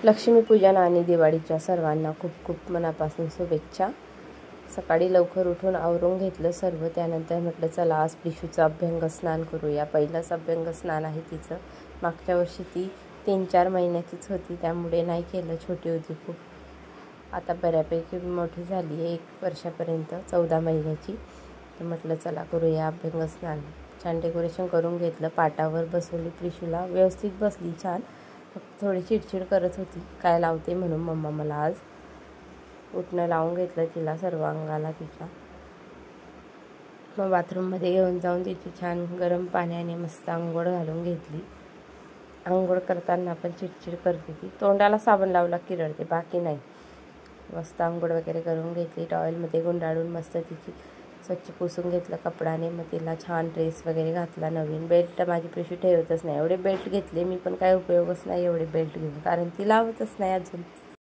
लक्ष्मीपूजन आणि दिवाळीच्या सर्वांना खूप खूप मनापासून शुभेच्छा। सकाळी लवकर उठून आवरून घेतलं सर्व। त्यानंतर म्हटलं चला आज प्रिशूचं अभ्यंग स्नान करूया। पहिलंच अभ्यंग स्नान आहे तिचं। मागच्या वर्षी ती 3-4 महिन्याचीच होती, त्यामुळे नाही केलं, छोटी होती खूप। आता बऱ्यापैकी मोठी झाली आहे, 1 वर्षापर्यंत 14 महिन्याची। तर म्हटलं चला करूया अभ्यंग स्नान। छान डेकोरेशन करून घेतलं, पाटावर बसवली प्रिशूला, व्यवस्थित बसली छान। फक्त थोडी चिडचिड करत होती, काय लावते म्हणून मम्मा मला आज। उठणं लावून घेतलं तिला सर्व अंगाला तिच्या। मग बाथरूममध्ये घेऊन जाऊन तिची छान गरम पाण्याने मस्त अंघोळ घालून घेतली। अंघोळ करताना पण चिडचिड करते ती, तोंडाला साबण लावला की रडते, बाकी नाही। मस्त अंघोळ वगैरे करून घेतली, टॉवेलमध्ये गुंडाळून मस्त तिची स्वच्छ पुसून घेतलं कपडाने। मग तिला छान ड्रेस वगैरे घातला नवीन। बेल्ट माझी प्रिशू ठेवतच नाही, एवढे बेल्ट घेतले मी, पण काय उपयोगच नाही एवढे बेल्ट घेऊन, कारण ती लावतच नाही अजून।